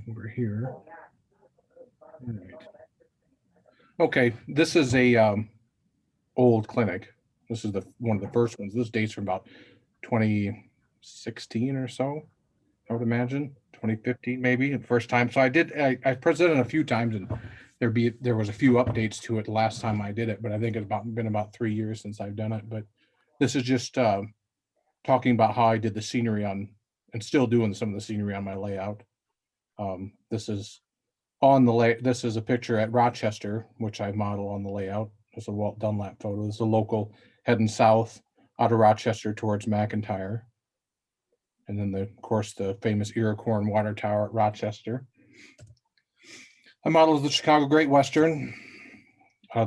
over here. All right. Okay, this is a old clinic. This is the one of the first ones. This dates from about 2016 or so, I would imagine. 2015 maybe, the first time. So I presented a few times, and there was a few updates to it the last time I did it, but I think it's been about 3 years since I've done it. But this is just talking about how I did the scenery on, and still doing some of the scenery on my layout. This is this is a picture at Rochester, which I model on the layout. It's a Walt Dunlap photo. It's a local heading south out of Rochester towards McIntyre. And then, of course, the famous Iroquois Water Tower at Rochester. I modeled the Chicago Great Western.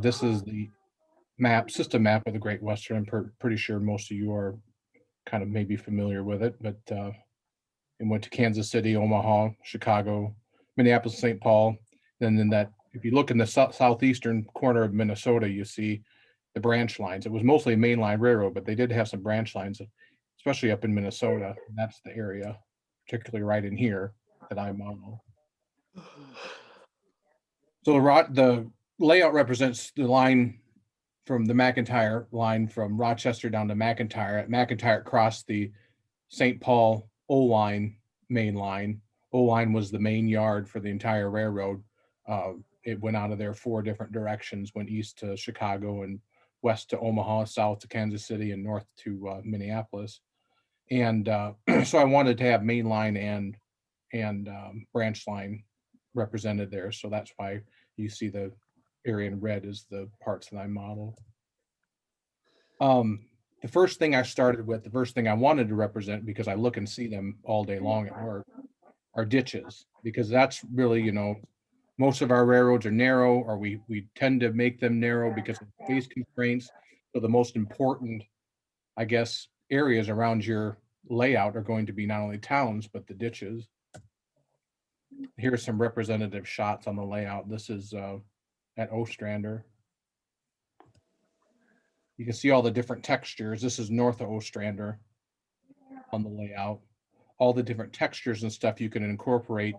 This is the system map of the Great Western. I'm pretty sure most of you are kind of maybe familiar with it, but it went to Kansas City, Omaha, Chicago, Minneapolis, St. Paul. Then in that, if you look in the southeastern corner of Minnesota, you see the branch lines. It was mostly a mainline railroad, but they did have some branch lines, especially up in Minnesota. And that's the area, particularly right in here, that I model. So the layout represents the line from the McIntyre line from Rochester down to McIntyre. At McIntyre, crossed the St. Paul O-line main line. O-line was the main yard for the entire railroad. It went out of there 4 different directions, went east to Chicago and west to Omaha, south to Kansas City, and north to Minneapolis. And so I wanted to have main line and branch line represented there. So that's why you see the area in red is the parts that I modeled. The first thing I started with, the first thing I wanted to represent, because I look and see them all day long at work, are ditches, because that's really, most of our railroads are narrow, or we tend to make them narrow because of space constraints. So the most important, I guess, areas around your layout are going to be not only towns, but the ditches. Here's some representative shots on the layout. This is at Ostrander. You can see all the different textures. This is north of Ostrander on the layout. All the different textures and stuff you can incorporate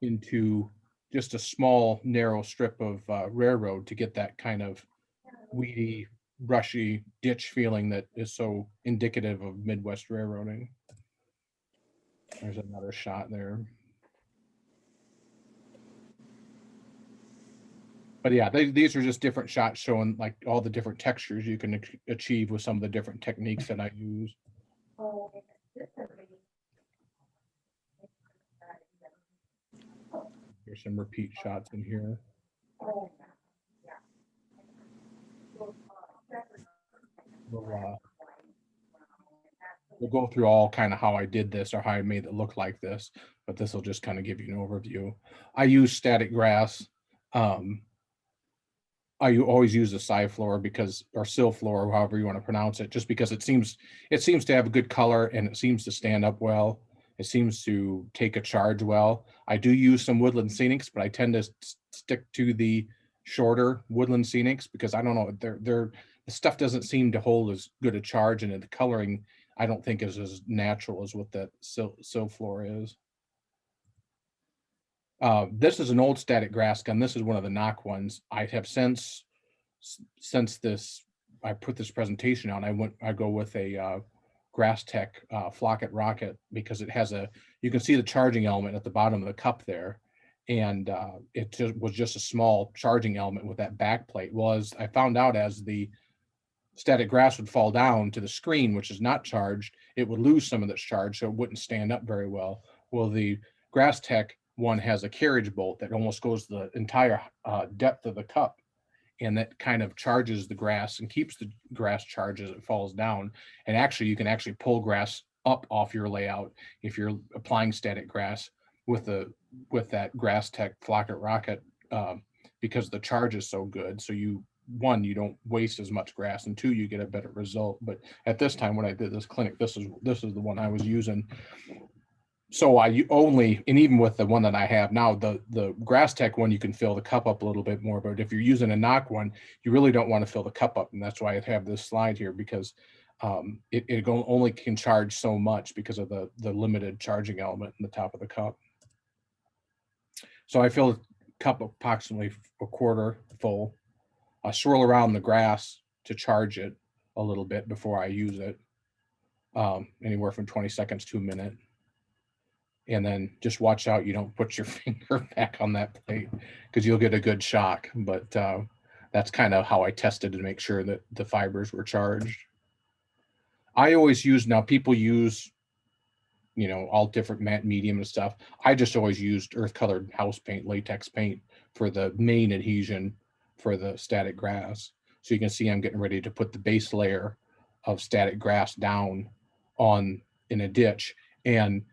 into just a small, narrow strip of railroad to get that kind of weedy, brushy ditch feeling that is so indicative of Midwest railroading. There's another shot there. But yeah, these are just different shots showing like all the different textures you can achieve with some of the different techniques that I use. Here's some repeat shots in here. We'll go through all kind of how I did this or how I made it look like this, but this will just kind of give you an overview. I use static grass. I always use a SciFloor because, or SilFloor, however you want to pronounce it, just because it seems to have a good color and it seems to stand up well. It seems to take a charge well. I do use some woodland scenics, but I tend to stick to the shorter woodland scenics because I don't know, the stuff doesn't seem to hold as good a charge, and the coloring I don't think is as natural as what that SilFloor is. This is an old static grass gun. This is one of the knock ones. I have since this, I put this presentation on, I go with a Grass Tech Flocket Rocket because it has you can see the charging element at the bottom of the cup there. And it was just a small charging element with that back plate. Well, as I found out, as the static grass would fall down to the screen, which is not charged, it would lose some of its charge, so it wouldn't stand up very well. Well, the Grass Tech one has a carriage bolt that almost goes the entire depth of the cup, and that kind of charges the grass and keeps the grass charged as it falls down. And actually, you can actually pull grass up off your layout if you're applying static grass with that Grass Tech Flocket Rocket because the charge is so good. So you don't waste as much grass, and 2, you get a better result. But at this time, when I did this clinic, this is the one I was using. So and even with the one that I have now, the Grass Tech one, you can fill the cup up a little bit more. But if you're using a knock one, you really don't want to fill the cup up. And that's why I have this slide here, because it only can charge so much because of the limited charging element in the top of the cup. So I fill a cup approximately a quarter full. I swirl around the grass to charge it a little bit before I use it, anywhere from 20 seconds to a minute. And then just watch out you don't put your finger back on that plate because you'll get a good shock. But that's kind of how I tested to make sure that the fibers were charged. I always use, now people use, you know, all different matte medium and stuff. I just always used earth colored house paint, latex paint for the main adhesion for the static grass. So you can see I'm getting ready to put the base layer of static grass down on in a ditch. And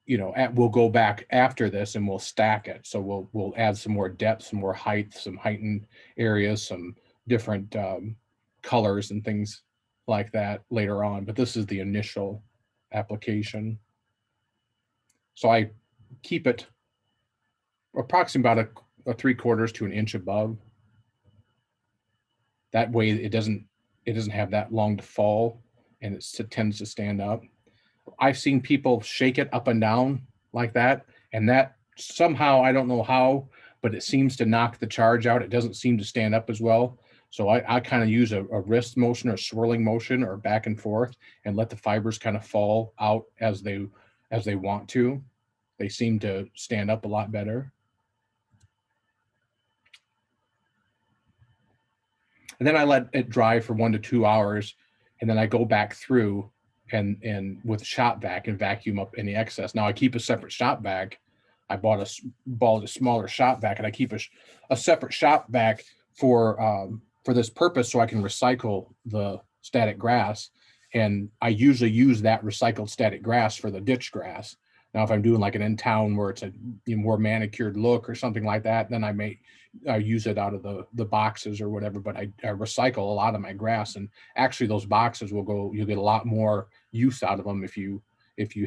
you know, we'll go back after this and we'll stack it. So we'll add some more depth, some more height, some heightened areas, some different colors and things like that later on. But this is the initial application. So I keep it approximately about a 3/4 to an inch above. That way it doesn't have that long to fall, and it tends to stand up. I've seen people shake it up and down like that, and that somehow, I don't know how, but it seems to knock the charge out. It doesn't seem to stand up as well. So I kind of use a wrist motion or swirling motion or back and forth and let the fibers kind of fall out as they want to. They seem to stand up a lot better. And then I let it dry for 1 to 2 hours, and then I go back through and with shop vac and vacuum up any excess. Now I keep a separate shop vac. I bought a smaller shop vac, and I keep a separate shop vac for this purpose, so I can recycle the static grass. And I usually use that recycled static grass for the ditch grass. Now, if I'm doing like an in town where it's a more manicured look or something like that, then I may use it out of the boxes or whatever. But I recycle a lot of my grass, and actually those boxes you'll get a lot more use out of them if you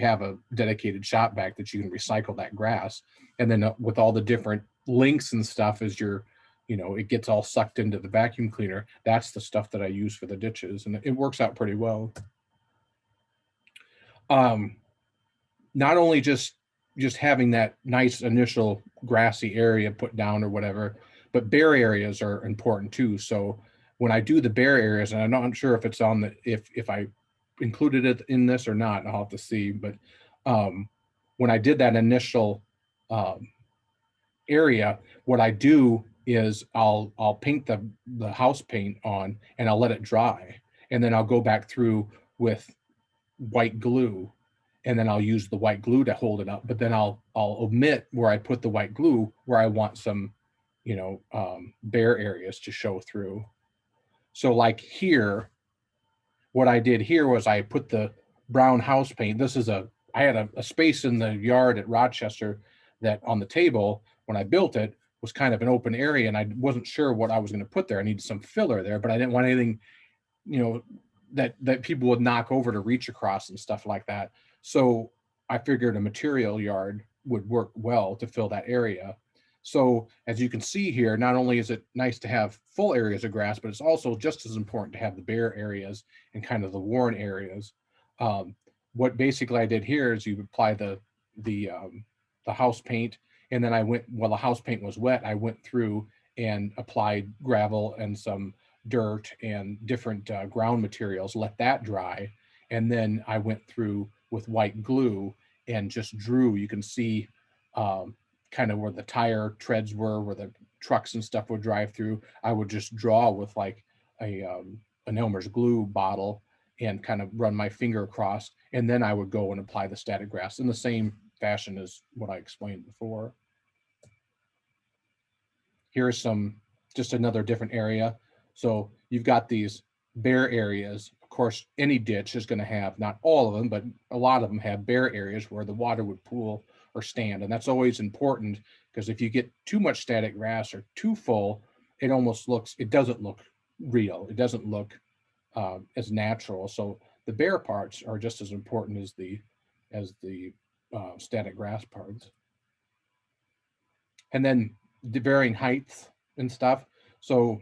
have a dedicated shop vac that you can recycle that grass. And then with all the different links and stuff, as it gets all sucked into the vacuum cleaner. That's the stuff that I use for the ditches, and it works out pretty well. Not only just having that nice initial grassy area put down or whatever, but bare areas are important too. So when I do the bare areas, and I'm not sure if it's on if I included it in this or not, I'll have to see. But when I did that initial area, what I do is I'll paint the house paint on, and I'll let it dry, and then I'll go back through with white glue, and then I'll use the white glue to hold it up. But then I'll omit where I put the white glue, where I want some bare areas to show through. So like here, what I did here was I put the brown house paint. I had a space in the yard at Rochester that on the table when I built it was kind of an open area, and I wasn't sure what I was going to put there. I needed some filler there, but I didn't want anything, that people would knock over to reach across and stuff like that. So I figured a material yard would work well to fill that area. So as you can see here, not only is it nice to have full areas of grass, but it's also just as important to have the bare areas and kind of the worn areas. What basically I did here is you apply the house paint, and then while the house paint was wet, I went through and applied gravel and some dirt and different ground materials, let that dry, and then I went through with white glue and just drew. You can see kind of where the tire treads were, where the trucks and stuff would drive through. I would just draw with like an Elmer's glue bottle and kind of run my finger across, and then I would go and apply the static grass in the same fashion as what I explained before. Here's just another different area. So you've got these bare areas. Of course, any ditch is going to have, not all of them, but a lot of them have bare areas where the water would pool or stand. And that's always important, because if you get too much static grass or too full, it doesn't look real. It doesn't look as natural. So the bare parts are just as important as the static grass parts. And then the varying heights and stuff. So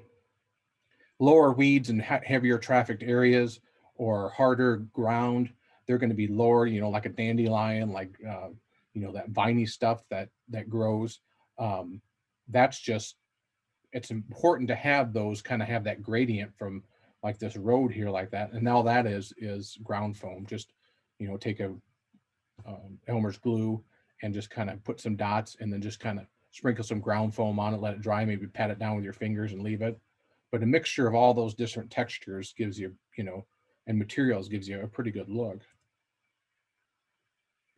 lower weeds and heavier trafficked areas or harder ground, they're going to be lower, like a dandelion, like that viney stuff that grows. That's just, it's important to have those kind of have that gradient from like this road here like that. And now that is ground foam. Just, take a Elmer's glue and just kind of put some dots and then just kind of sprinkle some ground foam on it, let it dry, maybe pat it down with your fingers and leave it. But a mixture of all those different textures gives you, and materials gives you a pretty good look.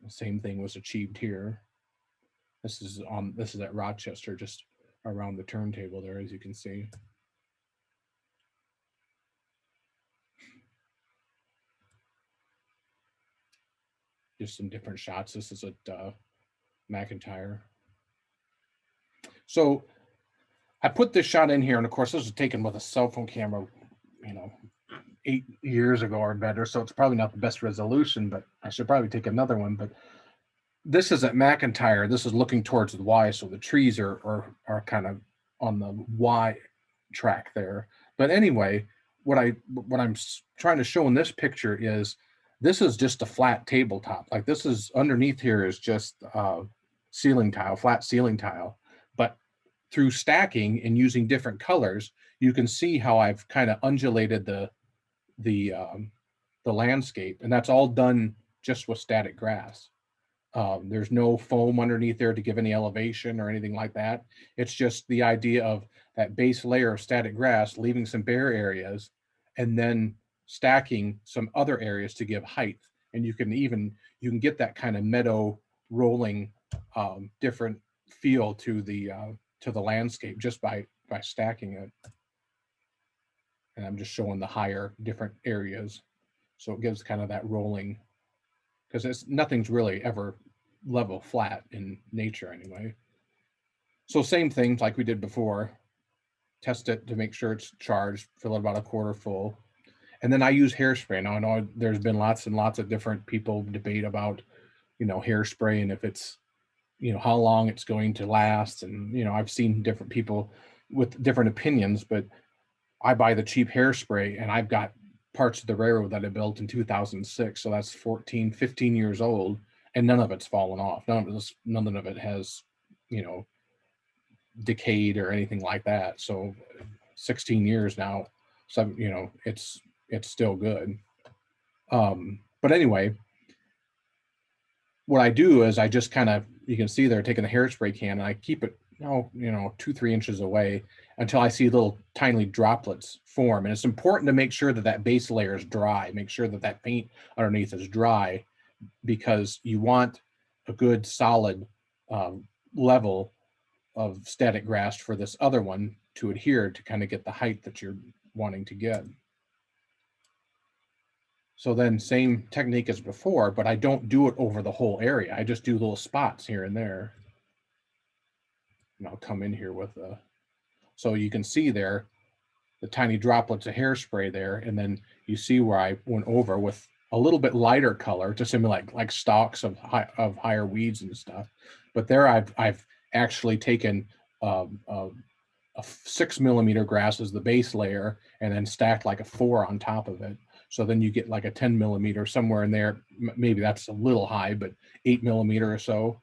The same thing was achieved here. This is at Rochester, just around the turntable there, as you can see. Just some different shots. This is at McIntyre. So I put this shot in here, and of course this was taken with a cell phone camera, 8 years ago or better, so it's probably not the best resolution, but I should probably take another one. But this is at McIntyre. This is looking towards the Y, so the trees are kind of on the Y track there. But anyway, what I'm trying to show in this picture is this is just a flat tabletop. Like this is underneath here is just ceiling tile, flat ceiling tile. But through stacking and using different colors, you can see how I've kind of undulated the landscape, and that's all done just with static grass. There's no foam underneath there to give any elevation or anything like that. It's just the idea of that base layer of static grass, leaving some bare areas, and then stacking some other areas to give height. And you can get that kind of meadow rolling different feel to the landscape just by stacking it. And I'm just showing the higher different areas, so it gives kind of that rolling, because nothing's really ever level flat in nature anyway. So same things like we did before. Test it to make sure it's charged, fill it about a quarter full. And then I use hairspray. Now I know there's been lots and lots of different people debate about, hairspray and if it's, how long it's going to last. And, I've seen different people with different opinions, but I buy the cheap hairspray, and I've got parts of the railroad that I built in 2006. So that's 15 years old, and none of it's fallen off. None of it has, decayed or anything like that. So 16 years now. So, it's still good. But anyway, what I do is I just kind of, you can see they're taking the hairspray can, and I keep it, 2-3 inches away until I see little tiny droplets form. And it's important to make sure that base layer is dry, make sure that paint underneath is dry, because you want a good solid level of static grass for this other one to adhere to kind of get the height that you're wanting to get. So then same technique as before, but I don't do it over the whole area. I just do little spots here and there. And I'll come in here with so you can see there, the tiny droplets of hairspray there. And then you see where I went over with a little bit lighter color to simulate like stalks of higher weeds and stuff. But there I've actually taken a 6 millimeter grass as the base layer and then stacked like a 4 on top of it. So then you get like a 10 millimeter somewhere in there. Maybe that's a little high, but 8 millimeter or so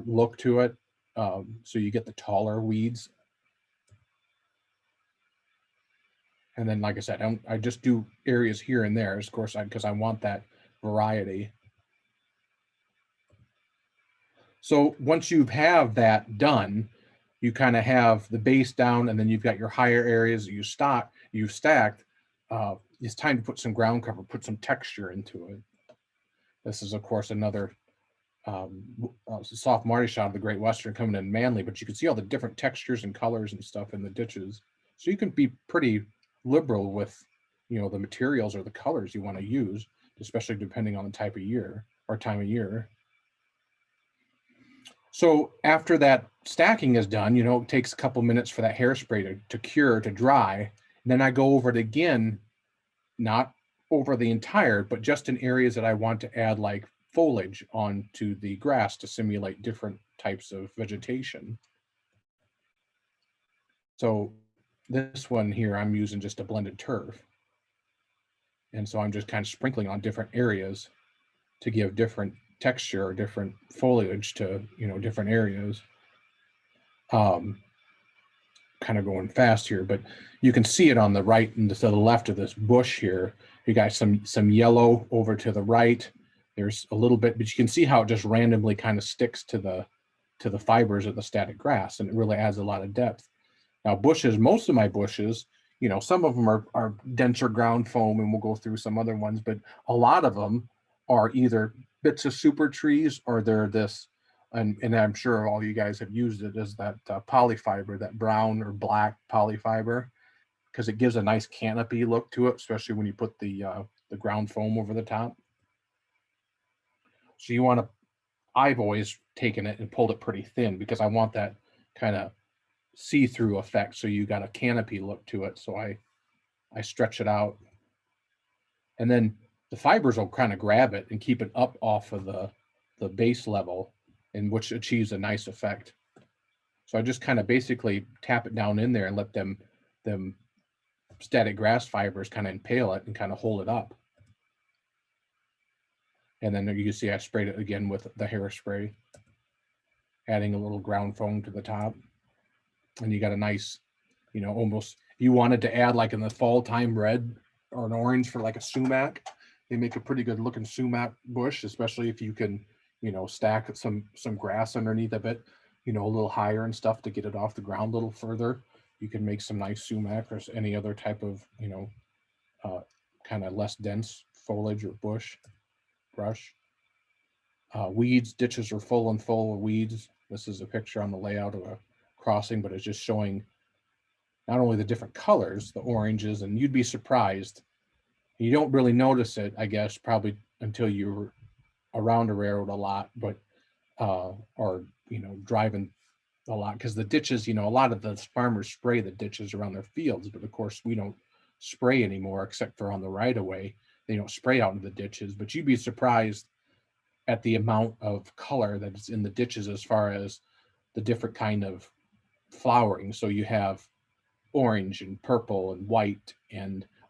look to it. So you get the taller weeds. And then, like I said, I just do areas here and there, of course, because I want that variety. So once you have that done, you kind of have the base down, and then you've got your higher areas that you've stacked. It's time to put some ground cover, put some texture into it. This is, of course, another soft Marty shot of the Great Western coming in Manly, but you can see all the different textures and colors and stuff in the ditches. So you can be pretty liberal with, the materials or the colors you want to use, especially depending on the type of year or time of year. So after that stacking is done, it takes a couple minutes for that hairspray to cure, to dry. And then I go over it again, not over the entire, but just in areas that I want to add like foliage onto the grass to simulate different types of vegetation. So this one here, I'm using just a blended turf. And so I'm just kind of sprinkling on different areas to give different texture or different foliage to, different areas. Kind of going fast here, but you can see it on the right and to the left of this bush here. You got some yellow over to the right. There's a little bit, but you can see how it just randomly kind of sticks to the fibers of the static grass, and it really adds a lot of depth. Now bushes, most of my bushes, you know, some of them are denser ground foam, and we'll go through some other ones, but a lot of them are either bits of super trees or they're this, and I'm sure all you guys have used it, is that polyfiber, that brown or black polyfiber, because it gives a nice canopy look to it, especially when you put the ground foam over the top. So you want to, I've always taken it and pulled it pretty thin because I want that kind of see-through effect. So you got a canopy look to it. So I stretch it out, and then the fibers will kind of grab it and keep it up off of the base level, and which achieves a nice effect. So I just kind of basically tap it down in there and let them static grass fibers kind of impale it and kind of hold it up. And then you can see I sprayed it again with the hairspray, adding a little ground foam to the top. And you got a nice, you know, almost, you wanted to add like in the fall time red or an orange for like a sumac. They make a pretty good looking sumac bush, especially if you can, you know, stack some grass underneath of it, you know, a little higher and stuff to get it off the ground a little further. You can make some nice sumac or any other type of, you know, kind of less dense foliage or brush. Weeds, ditches are full of weeds. This is a picture on the layout of a crossing, but it's just showing not only the different colors, the oranges, and you'd be surprised. You don't really notice it, I guess, probably until you're around a railroad a lot, but or, you know, driving a lot, because the ditches, you know, a lot of the farmers spray the ditches around their fields, but of course we don't spray anymore except for on the right of way. They don't spray out into the ditches, but you'd be surprised at the amount of color that is in the ditches as far as the different kind of flowering. So you have orange and purple and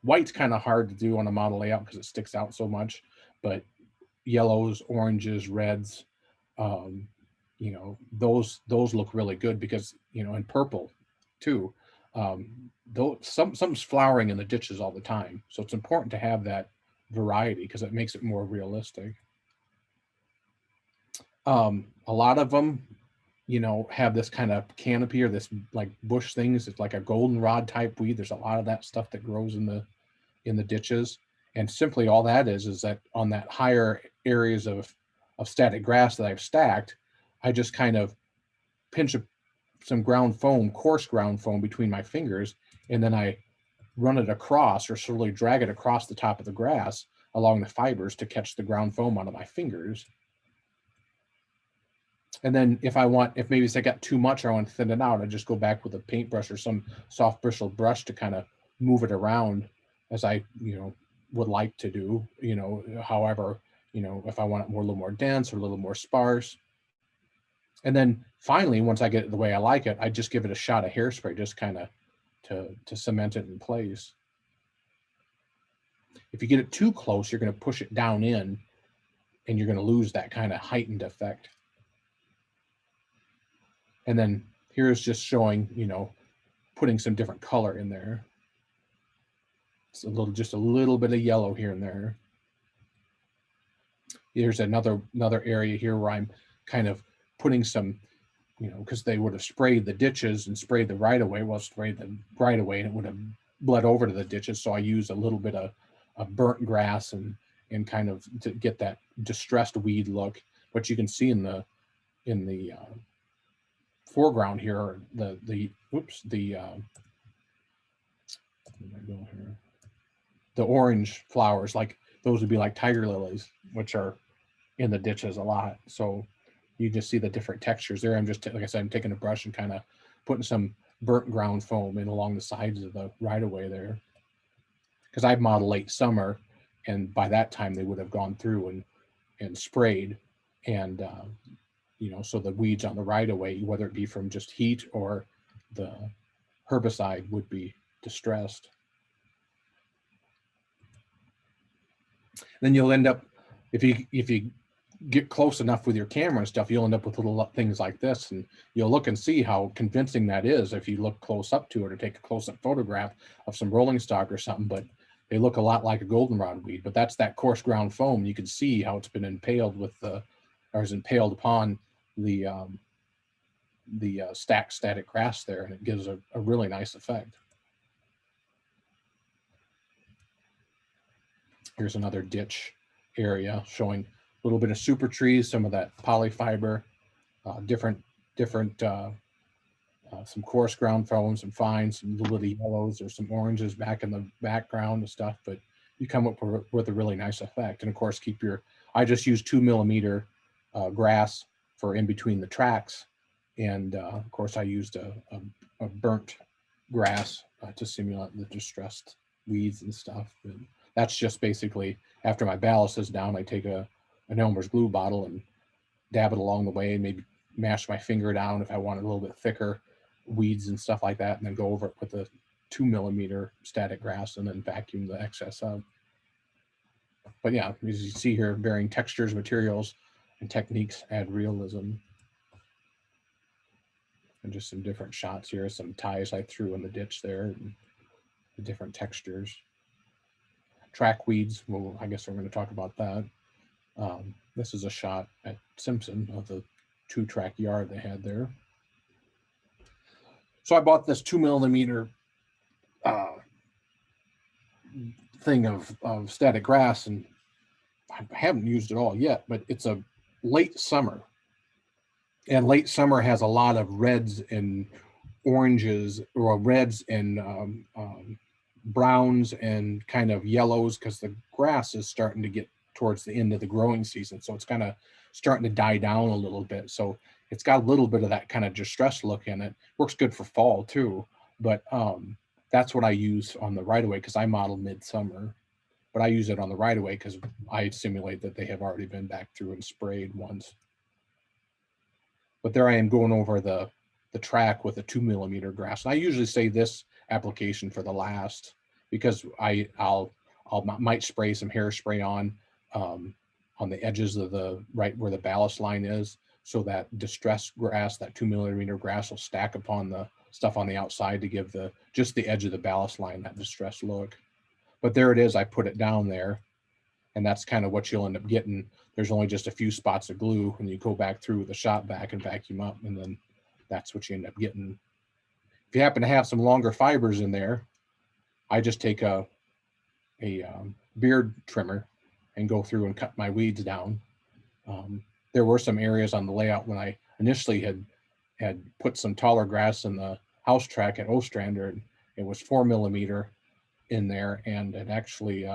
white's kind of hard to do on a model layout because it sticks out so much, but yellows, oranges, reds, you know, those look really good because, you know, and purple too. Though something's flowering in the ditches all the time, so it's important to have that variety because it makes it more realistic. A lot of them, you know, have this kind of canopy or this like bush things. It's like a goldenrod type weed. There's a lot of that stuff that grows in the ditches, and simply all that is that on that higher areas of static grass that I've stacked, I just kind of pinch some ground foam, coarse ground foam between my fingers, and then I run it across or slowly drag it across the top of the grass along the fibers to catch the ground foam out of my fingers. And then if maybe I got too much, or I want to thin it out, I just go back with a paintbrush or some soft bristled brush to kind of move it around as I, you know, would like to do, you know, however, you know, if I want it more, a little more dense or a little more sparse. And then finally, once I get it the way I like it, I just give it a shot of hairspray, just kind of to cement it in place. If you get it too close, you're going to push it down in and you're going to lose that kind of heightened effect. And then here's just showing, you know, putting some different color in there. It's just a little bit of yellow here and there. Here's another area here where I'm kind of putting some, you know, because they would have sprayed the ditches and sprayed the right of way. Well, sprayed the right of way and it would have bled over to the ditches. So I use a little bit of burnt grass and kind of to get that distressed weed look. But you can see in the foreground here, the orange flowers, like those would be like tiger lilies, which are in the ditches a lot. So you just see the different textures there. I'm just, like I said, I'm taking a brush and kind of putting some burnt ground foam in along the sides of the right of way there. Because I've modeled late summer, and by that time they would have gone through and sprayed, and you know, so the weeds on the right of way, whether it be from just heat or the herbicide, would be distressed. Then you'll end up, if you get close enough with your camera and stuff, you'll end up with little things like this, and you'll look and see how convincing that is if you look close up to it or take a close-up photograph of some rolling stock or something. But they look a lot like a goldenrod weed, but that's that coarse ground foam. You can see how it's been impaled with the, or is impaled upon the static grass there, and it gives a really nice effect. Here's another ditch area showing a little bit of super trees, some of that polyfiber, different some coarse ground foam, some fines, some little yellows, or some oranges back in the background and stuff. But you come up with a really nice effect. And of course, I just use 2 millimeter grass for in between the tracks. And of course, I used a burnt grass to simulate the distressed weeds and stuff. And that's just basically after my ballast is down, I take an Elmer's glue bottle and dab it along the way, and maybe mash my finger down if I want it a little bit thicker weeds and stuff like that, and then go over it with a 2 millimeter static grass and then vacuum the excess out. But yeah, as you see here, varying textures, materials, and techniques add realism. And just some different shots here, some ties I threw in the ditch there, and the different textures. Track weeds, well, I guess we're going to talk about that. This is a shot at Simpson of the 2-track yard they had there. So I bought this 2 millimeter thing of static grass, and I haven't used it all yet, but it's a late summer. And late summer has a lot of reds and oranges, or reds and browns and kind of yellows, because the grass is starting to get towards the end of the growing season. So it's kind of starting to die down a little bit. So it's got a little bit of that kind of distressed look in it. Works good for fall too. But that's what I use on the right of way, because I model midsummer. But I use it on the right of way because I simulate that they have already been back through and sprayed once. But there I am going over the track with a 2 millimeter grass. And I usually save this application for the last, because I might spray some hairspray on the edges of the right where the ballast line is, so that distressed grass, that 2 millimeter grass, will stack upon the stuff on the outside to give just the edge of the ballast line that distressed look. But there it is. I put it down there, and that's kind of what you'll end up getting. There's only just a few spots of glue, and you go back through with a shop vac and vacuum up, and then that's what you end up getting. If you happen to have some longer fibers in there, I just take a beard trimmer and go through and cut my weeds down. There were some areas on the layout when I initially had put some taller grass in the house track at Ostrander, and it was 4 millimeter in there, and it actually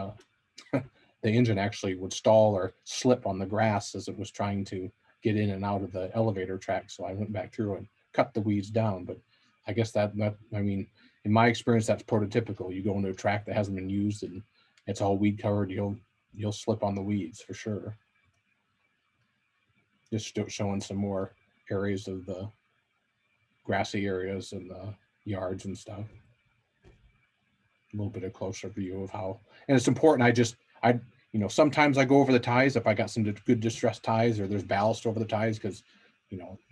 the engine actually would stall or slip on the grass as it was trying to get in and out of the elevator track. So I went back through and cut the weeds down. But I guess I mean, in my experience, that's prototypical. You go into a track that hasn't been used and it's all weed covered, you'll slip on the weeds for sure. Just showing some more areas of the grassy areas and the yards and stuff. A little bit of closer view of how, and it's important. Sometimes I go over the ties if I got some good distressed ties, or there's ballast over the ties, because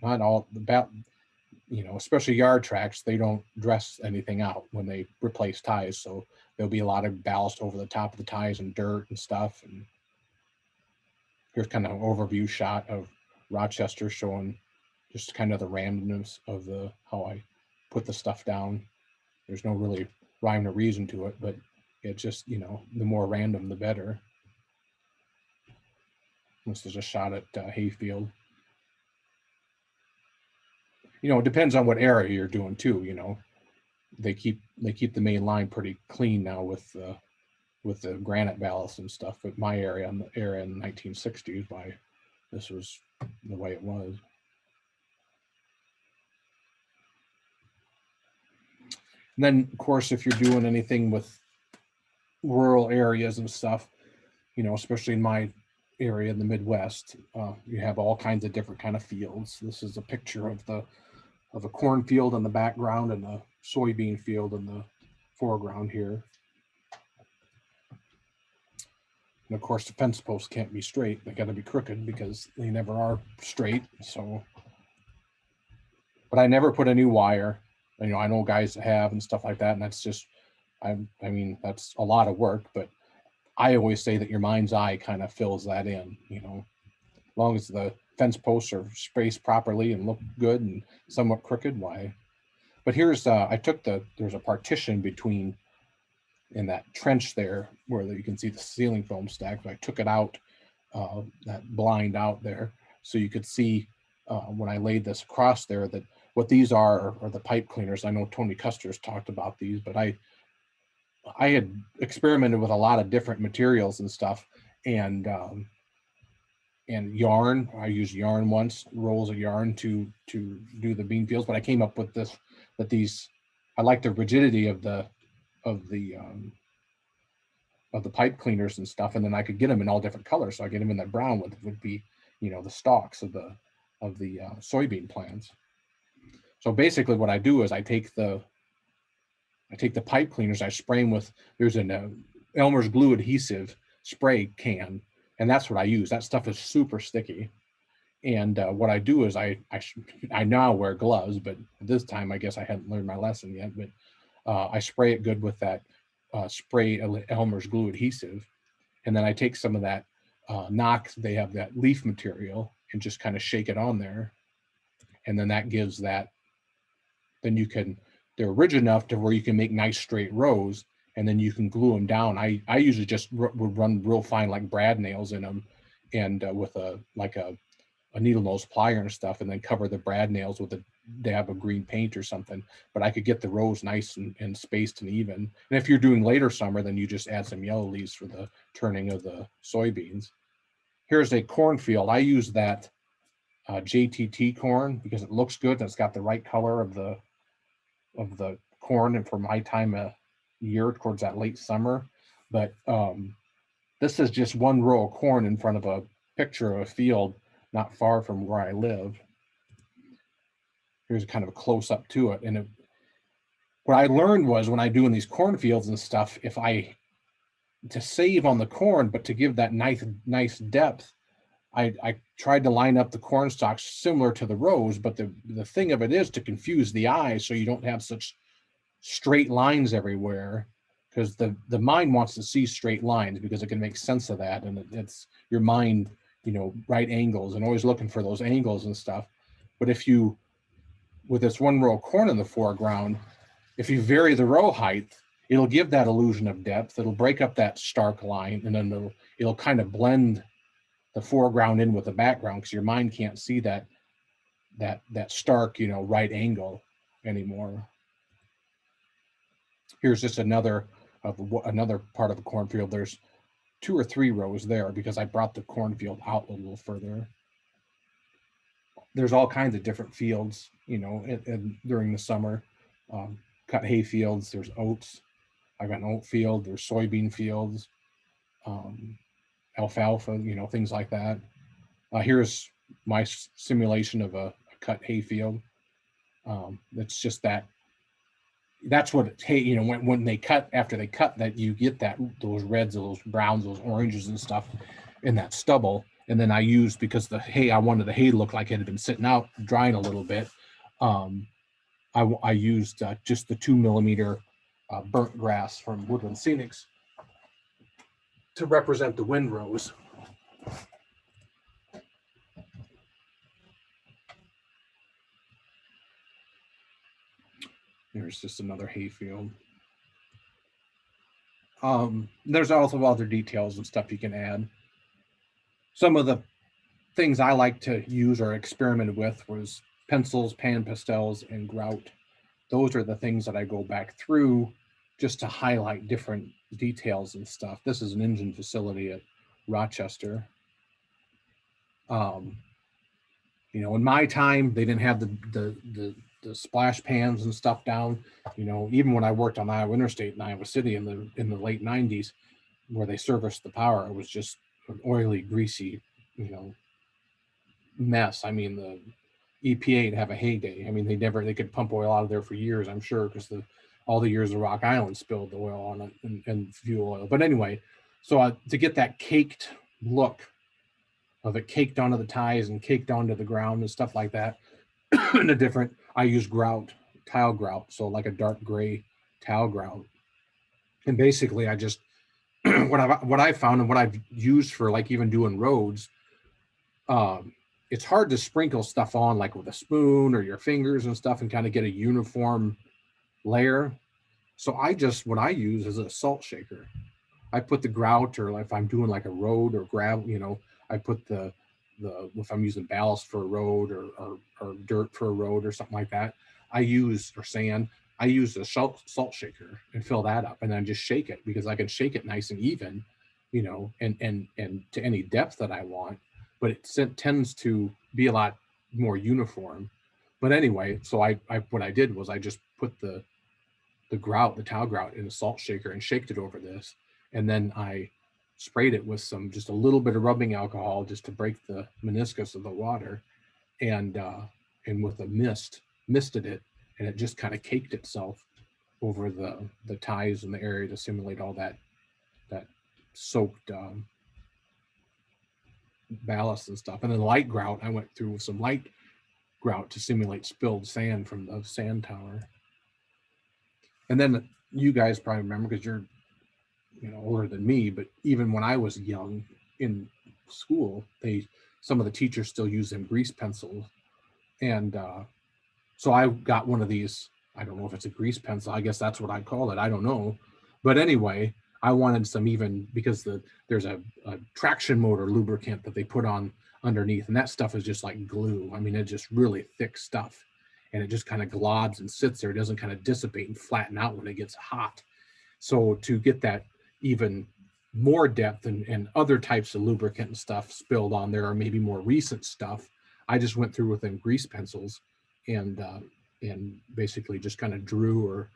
not all especially yard tracks, they don't dress anything out when they replace ties, so there'll be a lot of ballast over the top of the ties and dirt and stuff. And here's kind of an overview shot of Rochester, showing just kind of the randomness of how I put the stuff down. There's no really rhyme or reason to it, but it just, the more random, the better. This is a shot at Hayfield. It depends on what area you're doing too. They keep the main line pretty clean now with the granite ballast and stuff. But my area, in the 1960s, this was the way it was. And then, of course, if you're doing anything with rural areas and stuff, especially in my area in the Midwest, you have all kinds of different kind of fields. This is a picture of a cornfield in the background and a soybean field in the foreground here. And of course, the fence posts can't be straight. They got to be crooked because they never are straight. So, but I never put a new wire. You know, I know guys have and stuff like that, and that's just, I mean, that's a lot of work. But I always say that your mind's eye kind of fills that in. You know, as long as the fence posts are spaced properly and look good and somewhat crooked, why? But here's, I took there's a partition between in that trench there where you can see the ceiling foam stack. So I took it out, that blind out there, so you could see when I laid this across there that what these are the pipe cleaners. I know Tony Custer's talked about these, but I had experimented with a lot of different materials and stuff, and yarn. I used yarn once, rolls of yarn to do the bean fields, but I came up with this, that these, I like the rigidity of the pipe cleaners and stuff, and then I could get them in all different colors. So I get them in that brown would be, you know, the stalks of the soybean plants. So basically, what I do is I take the pipe cleaners, I spray them with, there's an Elmer's glue adhesive spray can, and that's what I use. That stuff is super sticky. And what I do is I now wear gloves, but this time I guess I hadn't learned my lesson yet. But I spray it good with that spray Elmer's glue adhesive, and then I take some of that knock. They have that leaf material and just kind of shake it on there, and then that gives that. Then you can, they're rigid enough to where you can make nice straight rows, and then you can glue them down. I usually just would run real fine like brad nails in them, and with a needle nose plier and stuff, and then cover the brad nails with a dab of green paint or something. But I could get the rows nice and spaced and even. And if you're doing later summer, then you just add some yellow leaves for the turning of the soybeans. Here's a cornfield. I use that JTT corn because it looks good and it's got the right color of the corn, and for my time of year towards that late summer. But this is just one row of corn in front of a picture of a field not far from where I live. Here's kind of a close up to it. And what I learned was when I doing these cornfields and stuff, to save on the corn, but to give that nice depth, I tried to line up the corn stalks similar to the rows, but the thing of it is to confuse the eye so you don't have such straight lines everywhere, because the mind wants to see straight lines because it can make sense of that, and it's your mind, you know, right angles and always looking for those angles and stuff. But if you, with this one row of corn in the foreground, if you vary the row height, it'll give that illusion of depth. It'll break up that stark line, and then it'll kind of blend the foreground in with the background, because your mind can't see that stark, you know, right angle anymore. Here's just another part of the cornfield. There's 2 or 3 rows there because I brought the cornfield out a little further. There's all kinds of different fields, you know, during the summer. Cut hay fields. There's oats. I got an oat field. There's soybean fields, alfalfa, you know, things like that. Here's my simulation of a cut hay field. It's just that's what it's, hey, you know, when they cut, after they cut that, you get those reds, those browns, those oranges and stuff in that stubble. And then I used, because I wanted the hay to look like it had been sitting out drying a little bit. I used just the 2 millimeter burnt grass from Woodland Scenics to represent the windrows. There's just another hay field. There's also other details and stuff you can add. Some of the things I like to use or experiment with was pencils, pan pastels, and grout. Those are the things that I go back through just to highlight different details and stuff. This is an engine facility at Rochester. You know, in my time, they didn't have the splash pans and stuff down. You know, even when I worked on Iowa Interstate in Iowa City in the late 90s, where they serviced the power, it was just an oily, greasy, you know, mess. I mean, the EPA would have a heyday. I mean, they could pump oil out of there for years, I'm sure, because all the years of Rock Island spilled the oil on it and fuel oil. But anyway, So to get that caked look of it caked onto the ties and caked onto the ground and stuff like that, in a different, I use grout, tile grout, so like a dark gray tile grout. And basically, I just what I found and what I've used for like even doing roads, it's hard to sprinkle stuff on like with a spoon or your fingers and stuff and kind of get a uniform layer. So what I use is a salt shaker. I put the grout, or if I'm doing like a road or gravel, I put the if I'm using ballast for a road or dirt for a road or something like that, or sand, I use a salt shaker and fill that up, and then just shake it, because I can shake it nice and even, and to any depth that I want, but it tends to be a lot more uniform. But anyway, so I what I did was I just put the tile grout in a salt shaker and shaked it over this. And then I sprayed it with just a little bit of rubbing alcohol just to break the meniscus of the water. And with a misted it, and it just kind of caked itself over the ties in the area to simulate all that soaked ballast and stuff. And then light grout, I went through with some light grout to simulate spilled sand from the sand tower. And then you guys probably remember, because you're older than me, but even when I was young in school, some of the teachers still use them grease pencils. And so I got one of these. I don't know if it's a grease pencil. I guess that's what I call it. I don't know. But anyway, I wanted some, even because there's a traction motor lubricant that they put on underneath, and that stuff is just like glue. I mean, it's just really thick stuff, and it just kind of globs and sits there. It doesn't kind of dissipate and flatten out when it gets hot. So to get that even more depth and other types of lubricant and stuff spilled on there, or maybe more recent stuff, I just went through with them grease pencils and basically just kind of drew or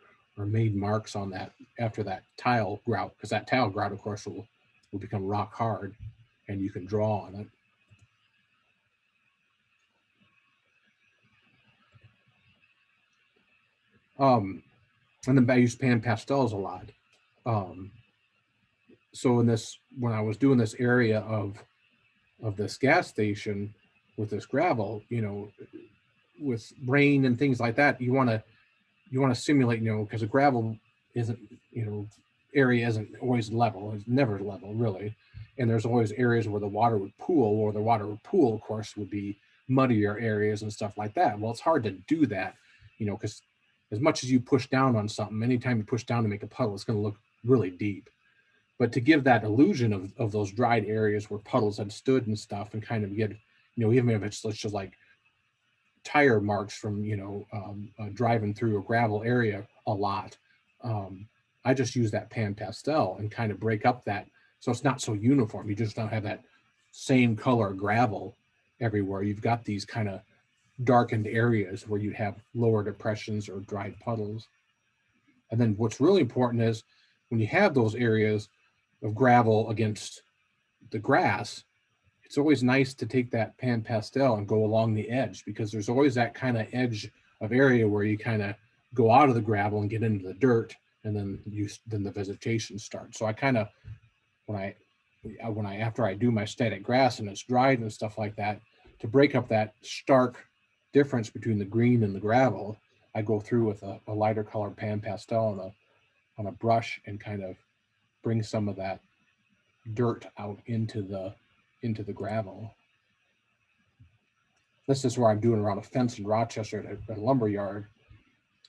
made marks on that after that tile grout, because that tile grout, of course, will become rock hard, and you can draw on it. And then I use pan pastels a lot. So when I was doing this area of this gas station with this gravel, with rain and things like that, you want to simulate, because the gravel isn't, area isn't always level. It's never level, really. And there's always areas where the water would pool, or the water would pool, of course, would be muddier areas and stuff like that. Well, it's hard to do that, because as much as you push down on something, anytime you push down to make a puddle, it's going to look really deep. But to give that illusion of those dried areas where puddles had stood and stuff, and kind of get, even if it's just like tire marks from, driving through a gravel area a lot, I just use that pan pastel and kind of break up that, so it's not so uniform. You just don't have that same color gravel everywhere. You've got these kind of darkened areas where you have lower depressions or dried puddles. And then what's really important is when you have those areas of gravel against the grass, it's always nice to take that pan pastel and go along the edge, because there's always that kind of edge of area where you kind of go out of the gravel and get into the dirt, and then the vegetation starts. So I kind of, after I do my static grass and it's dried and stuff like that, to break up that stark difference between the green and the gravel, I go through with a lighter colored pan pastel on a brush and kind of bring some of that dirt out into the gravel. This is where I'm doing around a fence in Rochester at a lumber yard.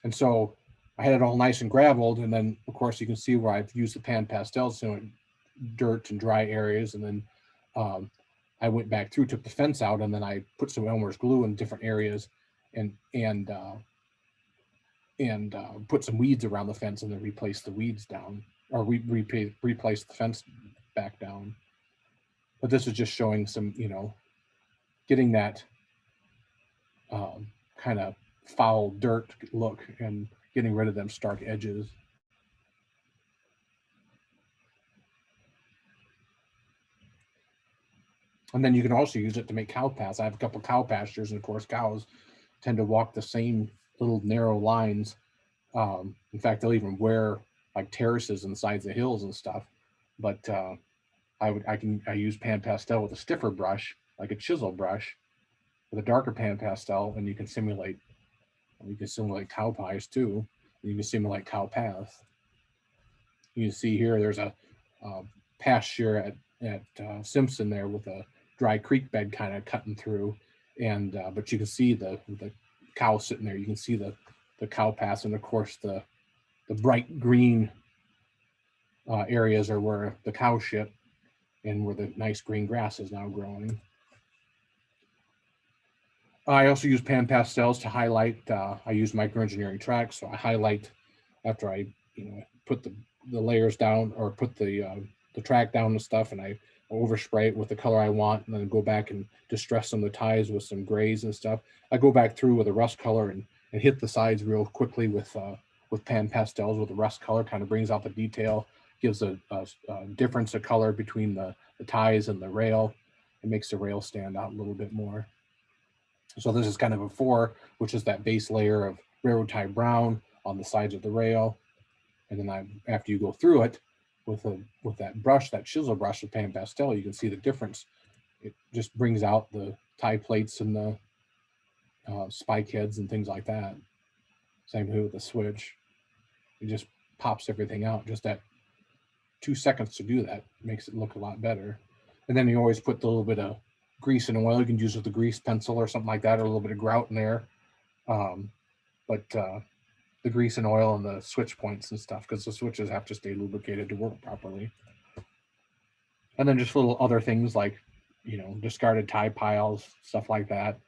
And so I had it all nice and graveled, and then of course you can see where I've used the pan pastels, dirt and dry areas, and then I went back through, took the fence out, and then I put some Elmer's glue in different areas, and put some weeds around the fence, and then replaced the weeds down, or replaced the fence back down. But this is just showing some, getting that kind of foul dirt look and getting rid of them stark edges. And then you can also use it to make cow paths. I have a couple cow pastures, and of course cows tend to walk the same little narrow lines. In fact, they'll even wear like terraces and sides of hills and stuff. But I use pan pastel with a stiffer brush, like a chisel brush, with a darker pan pastel, and you can simulate cow pies too. You can simulate cow paths. You can see here there's a pasture at Simpson there with a dry creek bed kind of cutting through, and but you can see the cow sitting there. You can see the cow paths, and of course the bright green areas are where the cow shit and where the nice green grass is now growing. I also use pan pastels to highlight. I use microengineering tracks, so I highlight after I put the layers down or put the track down and stuff, and I overspray it with the color I want, and then go back and distress some of the ties with some grays and stuff. I go back through with a rust color and hit the sides real quickly with pan pastels with the rust color. Kind of brings out the detail, gives a difference of color between the ties and the rail. It makes the rail stand out a little bit more. So this is kind of a 4, which is that base layer of railroad tie brown on the sides of the rail. And then after you go through it with that brush, that chisel brush of pan pastel, you can see the difference. It just brings out the tie plates and the spike heads and things like that. Same here with the switch. It just pops everything out. Just that 2 seconds to do that makes it look a lot better. And then you always put a little bit of grease and oil. You can use with the grease pencil or something like that, or a little bit of grout in there. But the grease and oil and the switch points and stuff, because the switches have to stay lubricated to work properly. And then just little other things like, discarded tie piles, stuff like that.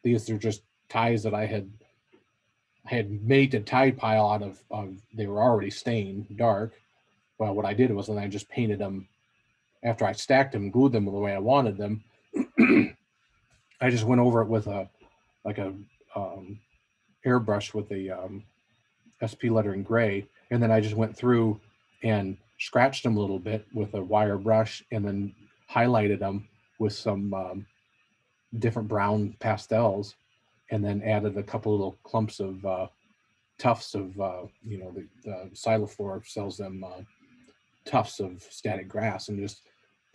These are just ties that I had made a tie pile out of they were already stained dark. Well, what I did was then I just painted them after I stacked them, glued them the way I wanted them. I just went over it with a airbrush with a SP lettering gray, and then I just went through and scratched them a little bit with a wire brush, and then highlighted them with some different brown pastels, and then added a couple little clumps of tufts of the Siloflor sells them tufts of static grass, and just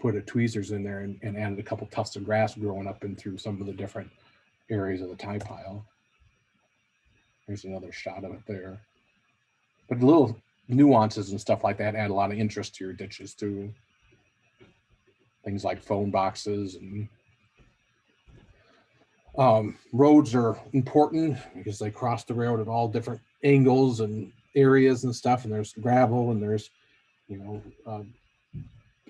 put a tweezers in there and added a couple tufts of grass growing up in through some of the different areas of the tie pile. There's another shot of it there. But little nuances and stuff like that add a lot of interest to your ditches too. Things like phone boxes and roads are important because they cross the road at all different angles and areas and stuff. And there's gravel and there's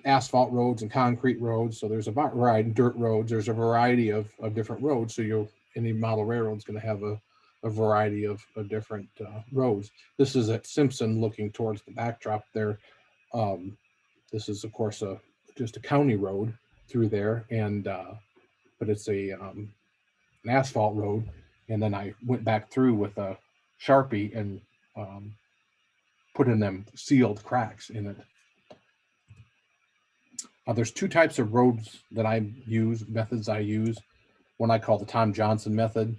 asphalt roads and concrete roads. So there's a variety of dirt roads. There's a variety of different roads. So any model railroad is going to have a variety of different roads. This is at Simpson looking towards the backdrop there. This is, of course, just a county road through there, and but it's an asphalt road. And then I went back through with a Sharpie and put in them sealed cracks in it. There's 2 types of roads that methods I use. One I call the Tom Johnson method,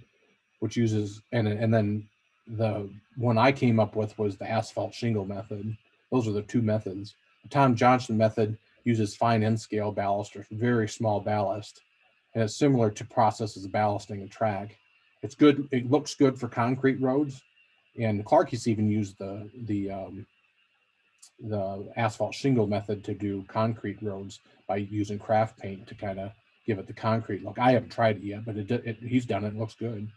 which uses, and then the one I came up with was the asphalt shingle method. Those are the 2 methods. The Tom Johnson method uses fine end scale ballast or very small ballast, and it's similar to processes of ballasting a track. It's good. It looks good for concrete roads, and Klocke's even used the asphalt shingle method to do concrete roads by using craft paint to kind of give it the concrete look. I haven't tried it yet, but he's done it. It looks good.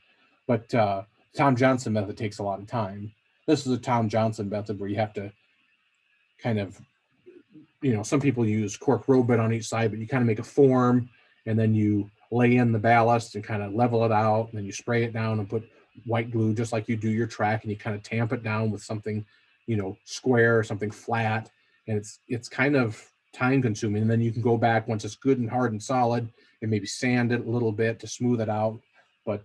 But Tom Johnson method takes a lot of time. This is a Tom Johnson method where you have to kind of, some people use cork road bed on each side, but you kind of make a form and then you lay in the ballast and kind of level it out, and then you spray it down and put white glue just like you do your track, and you kind of tamp it down with something square or something flat, and it's kind of time consuming. And then you can go back once it's good and hard and solid and maybe sand it a little bit to smooth it out. But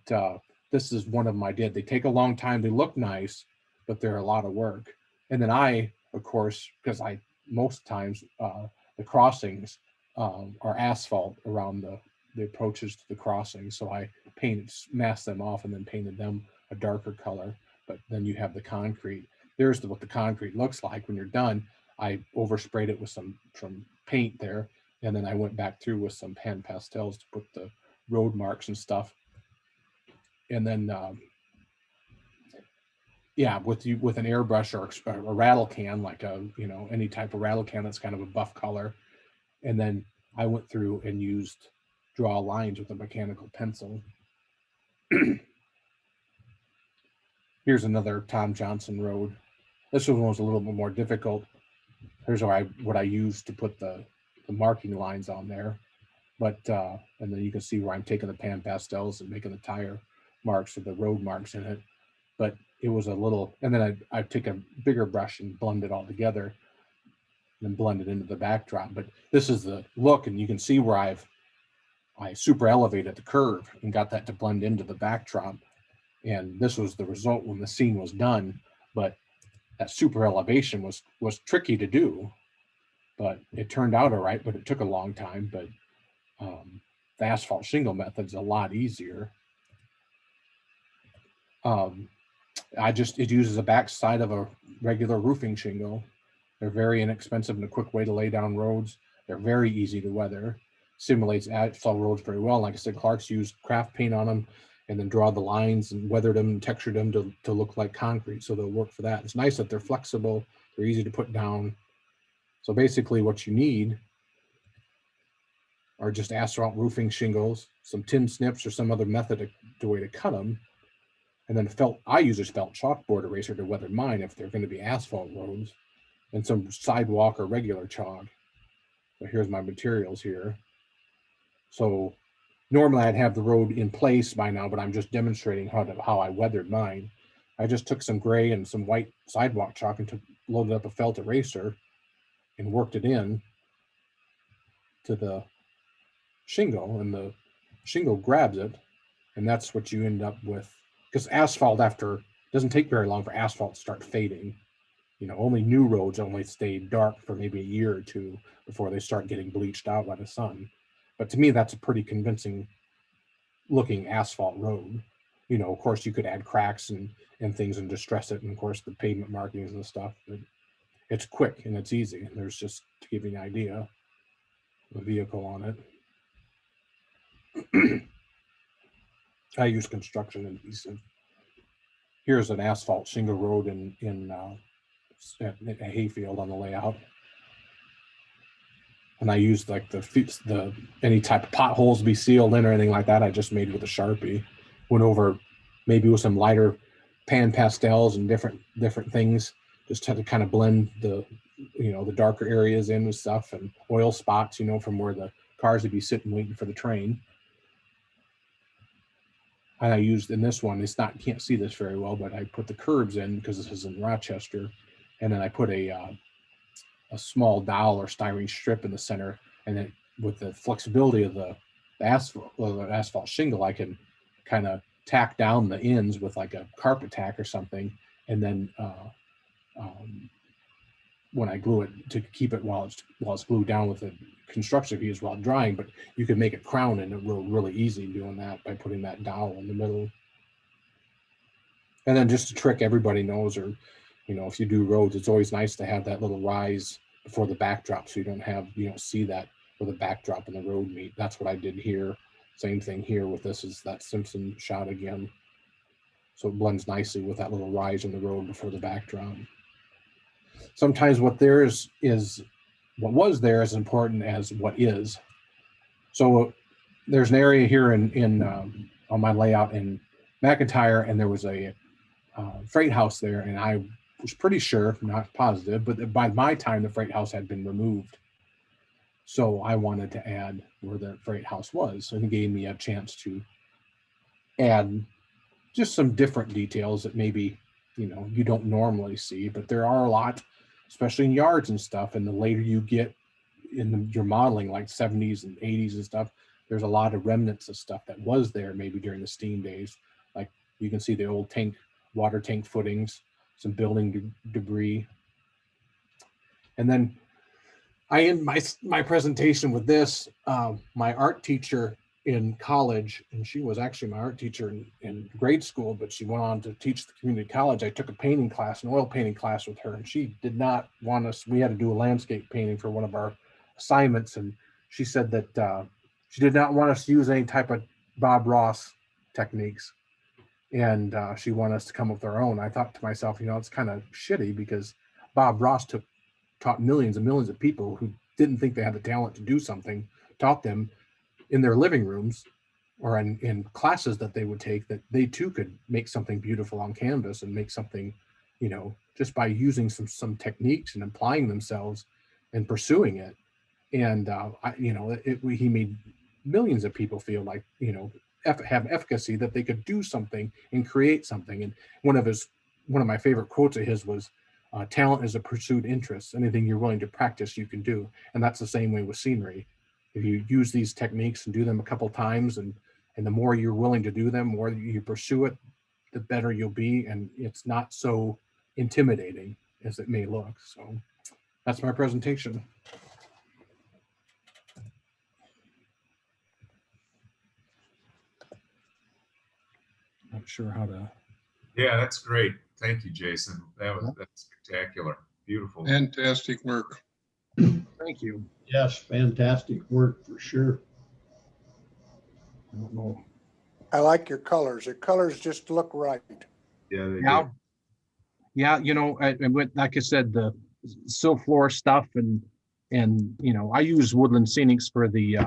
this is one of them I did. They take a long time. They look nice, but they're a lot of work. And then I, of course, because most times the crossings are asphalt around the approaches to the crossing, so I masked them off and then painted them a darker color. But then you have the concrete. There's what the concrete looks like when you're done. I oversprayed it with some paint there, And then I went back through with some pan pastels to put the road marks and stuff. And then, yeah, with an airbrush or a rattle can, like any type of rattle can that's kind of a buff color. And then I went through and used draw lines with a mechanical pencil. Here's another Tom Johnson road. This one was a little bit more difficult. Here's what I used to put the marking lines on there. But and then you can see where I'm taking the pan pastels and making the tire marks or the road marks in it. But it was a little, and then I take a bigger brush and blend it all together and then blend it into the backdrop. But this is the look, and you can see where I super elevated the curve and got that to blend into the backdrop. And this was the result when the scene was done. But that super elevation was tricky to do, but it turned out all right. But it took a long time. But the asphalt shingle method is a lot easier. It uses the back side of a regular roofing shingle. They're very inexpensive and a quick way to lay down roads. They're very easy to weather. Simulates asphalt roads very well. Like I said, Clark's used craft paint on them and then draw the lines and weathered them and textured them to look like concrete. So they'll work for that. It's nice that they're flexible. They're easy to put down. So basically what you need are just asphalt roofing shingles, some tin snips or some other method to way to cut them. And then I use a felt chalkboard eraser to weather mine if they're going to be asphalt roads, and some sidewalk or regular chalk. So here's my materials here. So normally I'd have the road in place by now, but I'm just demonstrating how I weathered mine. I just took some gray and some white sidewalk chalk and loaded up a felt eraser and worked it in to the shingle, and the shingle grabs it, and that's what you end up with. Because asphalt doesn't take very long for asphalt to start fading. Only new roads only stay dark for maybe a year or two before they start getting bleached out by the sun. But to me, that's a pretty convincing looking asphalt road. Of course, you could add cracks and things and distress it, and of course the pavement markings and stuff. But it's quick and it's easy. And there's just to give you an idea, the vehicle on it. I use construction adhesive. Here's an asphalt shingle road in a hayfield on the layout. And I used like the any type of potholes to be sealed in or anything like that. I just made with a Sharpie. Went over maybe with some lighter pan pastels and different things, just to kind of blend the darker areas in with stuff, and oil spots, from where the cars would be sitting waiting for the train. And I used in this one, you can't see this very well, but I put the curbs in because this is in Rochester. And then I put a small dowel or styrene strip in the center. And then with the flexibility of the asphalt shingle, I can kind of tack down the ends with like a carpet tack or something. And then when I glue it, to keep it while it's glued down with the construction fuse while drying, but you can make a crown in it really easy doing that by putting that dowel in the middle. And then just a trick everybody knows, or if you do roads, it's always nice to have that little rise before the backdrop, so you don't see that where the backdrop and the road meet. That's what I did here. Same thing here with this, is that Simpson shot again. So it blends nicely with that little rise in the road before the backdrop. Sometimes what was there is important as what is. So there's an area here on my layout in McIntyre, and there was a freight house there, and I was pretty sure, not positive, but by my time the freight house had been removed. So I wanted to add where the freight house was, and it gave me a chance to add just some different details that maybe you don't normally see, but there are a lot, especially in yards and stuff. And the later you get in your modeling, like 70s and 80s and stuff, there's a lot of remnants of stuff that was there maybe during the steam days. Like you can see the old water tank footings, some building debris. And then I end my presentation with this. My art teacher in college, and she was actually my art teacher in grade school, but she went on to teach the community college. I took a painting class, an oil painting class with her, and she did not want us. We had to do a landscape painting for one of our assignments, and she said that she did not want us to use any type of Bob Ross techniques, and she wanted us to come up with our own. I thought to myself, it's kind of shitty because Bob Ross taught millions and millions of people who didn't think they had the talent to do something, taught them in their living rooms or in classes that they would take, that they too could make something beautiful on canvas and make something, just by using some techniques and applying themselves and pursuing it. And he made millions of people feel like, have efficacy, that they could do something and create something. And one of my favorite quotes of his was, talent is a pursued interest. Anything you're willing to practice, you can do. And that's the same way with scenery. If you use these techniques and do them a couple times, and the more you're willing to do them, more you pursue it, the better you'll be. And it's not so intimidating as it may look. So that's my presentation. Not sure how to. Yeah, that's great. Thank you, Jason. That's spectacular. Beautiful. Fantastic work. Thank you. Yes, fantastic work for sure. I don't know. I like your colors. Your colors just look right. Yeah, they Yeah. do. Yeah, and like I said, the silk floor stuff, and I use Woodland Scenics for the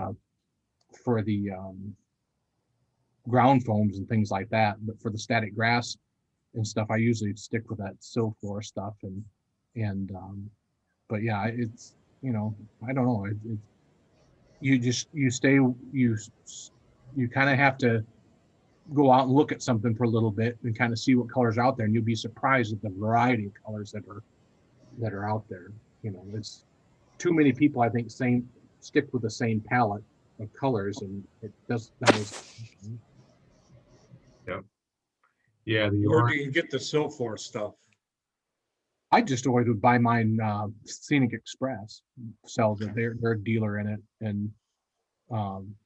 ground foams and things like that. But for the static grass and stuff, I usually stick with that silk floor stuff. But yeah, it's, I don't know. You kind of have to go out and look at something for a little bit and kind of see what colors are out there, and you'll be surprised at the variety of colors that are out there. It's too many people, I think, stick with the same palette of colors, and it does that is. Yep. Yeah, the Where do orange. you get the silk floor stuff? I just always would buy mine. Scenic Express sells it. They're a dealer in it, and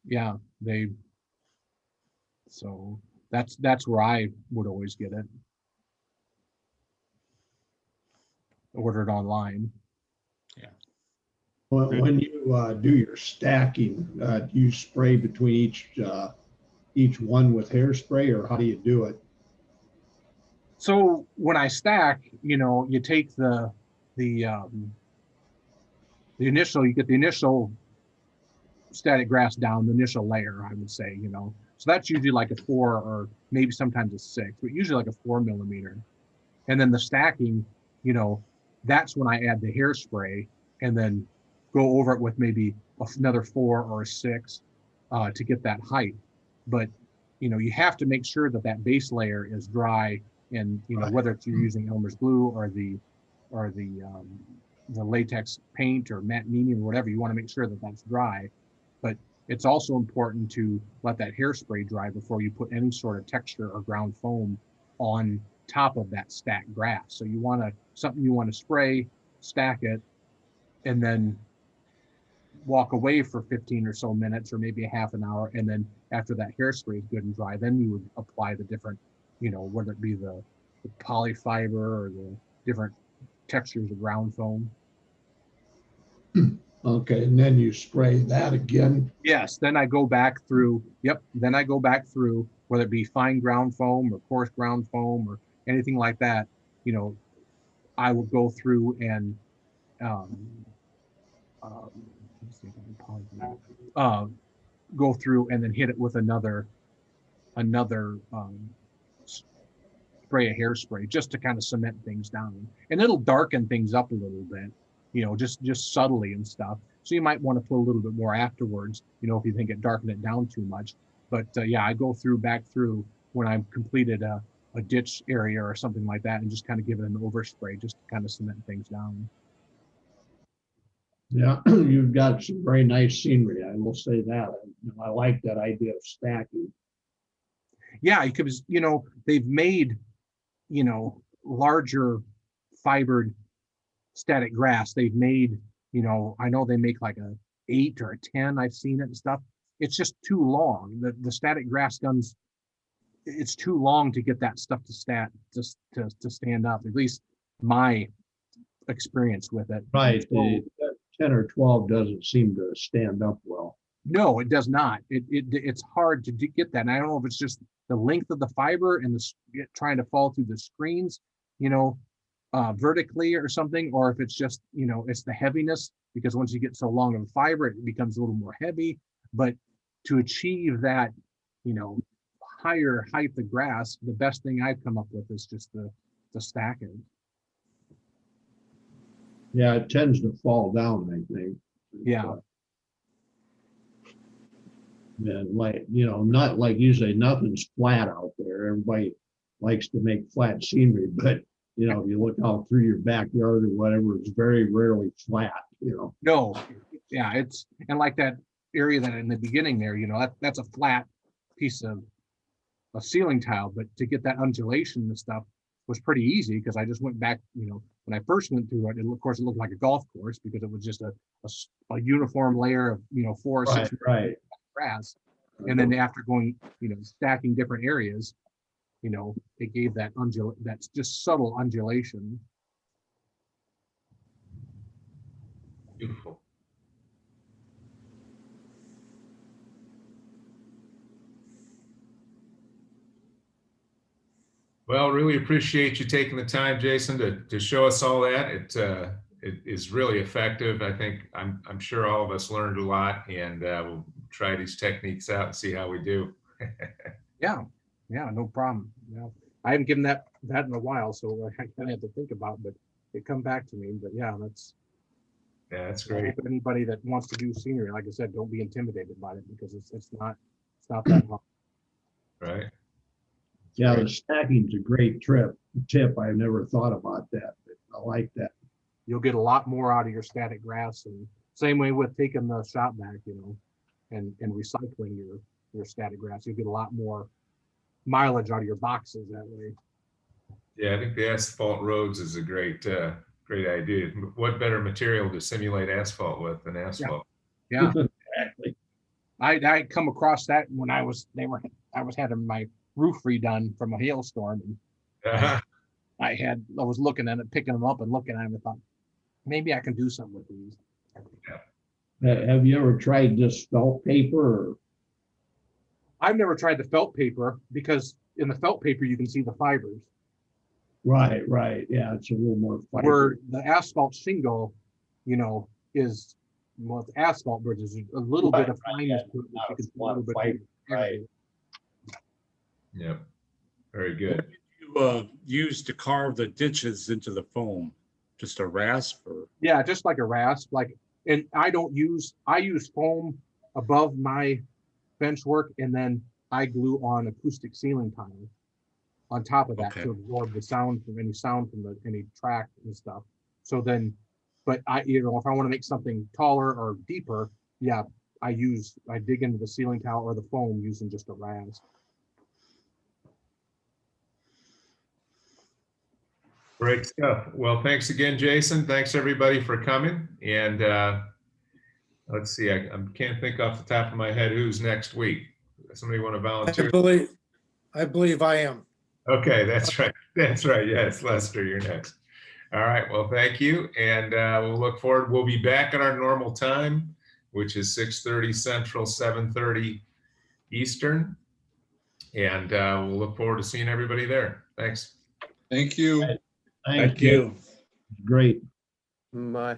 yeah, so that's where I would always get it. Ordered online. When you do your stacking, do you spray between each one with hairspray, or how do you do it? So when I stack, you take the initial, you get the initial static grass down, the initial layer, I would say, so that's usually like a 4 or maybe sometimes a 6, but usually like a 4 millimeter. And then the stacking, that's when I add the hairspray and then go over it with maybe another 4 or a 6 to get that height. But you have to make sure that base layer is dry, and Right. whether it's you're using Elmer's glue or the latex paint or matte medium or whatever, you want to make sure that that's dry. But it's also important to let that hairspray dry before you put any sort of texture or ground foam on top of that stacked grass. So you want to spray, stack it, and then walk away for 15 or so minutes, or maybe a half an hour. And then after that hairspray is good and dry, then you would apply the different, whether it be the polyfiber or the different textures of ground foam. Okay, and then you spray that again. Yes, then I go back through, then I go back through, whether it be fine ground foam or coarse ground foam or anything like that, I will go through and go through and then hit it with another spray of hairspray, just to kind of cement things down, and it'll darken things up a little bit, just subtly and stuff. So you might want to put a little bit more afterwards, if you think it darkened it down too much. But yeah, I go back through when I've completed a ditch area or something like that, and just kind of give it an overspray just to kind of cement things down. Yeah, you've got some very nice scenery, I will say that. I like that idea of stacking. Yeah, because they've made larger fibered static grass. They've made, I know they make like a 8 or a 10. I've seen it and stuff. It's just too long. The static grass guns, it's too long to get that stuff to stand up. At least my experience with it. Right. So, 10 or 12 doesn't seem to stand up well. No, it does not. It's hard to get that. And I don't know if it's just the length of the fiber and trying to fall through the screens, vertically or something, or if it's just, it's the heaviness, because once you get so long of a fiber, it becomes a little more heavy. But to achieve that, higher height of grass, the best thing I've come up with is just the stacking. Yeah, it tends to fall down, I think. Yeah. And not like you say, nothing's flat out there. Everybody likes to make flat scenery, but if you look out through your backyard or whatever, it's very rarely flat, No, yeah, and like that area that in the beginning there, that's a flat piece of a ceiling tile, but to get that undulation and stuff was pretty easy, because I just went back, when I first went through it, of course it looked like a golf course because it was just a uniform layer of, 4 or 6 right. grass. And then after going, stacking different areas, it gave that's just subtle undulation. Beautiful. Well, really appreciate you taking the time, Jason, to show us all that. It is really effective. I think I'm sure all of us learned a lot, and we'll try these techniques out and see how we do. Yeah, no problem. Yeah, I haven't given that in a while, so I kind of have to think about it, but it come back to me. But yeah, that's great. Anybody that wants to do scenery, like I said, don't be intimidated by it, because it's not that hard. Right. Yeah, the stacking's a great tip. I never thought about that, but I like that. You'll get a lot more out of your static grass, and same way with taking the shop back, and recycling your static grass. You'll get a lot more mileage out of your boxes that way. Yeah, I think the asphalt roads is a great idea. What better material to simulate asphalt with than asphalt? Yeah. Exactly. I come across that when I was having my roof redone from a hailstorm, and I was looking at it, picking them up and looking at them, and thought maybe I can do something with these. Have you ever tried this felt paper? I've never tried the felt paper, because in the felt paper you can see the fibers. Right. Yeah, it's a little more fiber. Where the asphalt shingle, is, well, it's asphalt, but there's a little bit of fineness to it. No, You can it's see a lot of fiber, right. Yep. Very good. You use to carve the ditches into the foam, just a rasp or? Yeah, just like a rasp, and I use foam above my bench work, and then I glue on acoustic ceiling tile on top of that to absorb the sound from any track and stuff. So then, but if I want to make something taller or deeper, yeah, I dig into the ceiling tile or the foam using just a rasp. Great stuff. Well, thanks again, Jason. Thanks everybody for coming. And let's see, I can't think off the top of my head who's next week. Somebody want to volunteer? I believe I am. Okay, that's right. That's right. Yes, Lester, you're next. All right. Well, thank you. And we'll look forward. We'll be back at our normal time, which is 6:30 Central, 7:30 Eastern. And we'll look forward to seeing everybody there. Thanks. Thank you. Thank you. Great. Bye.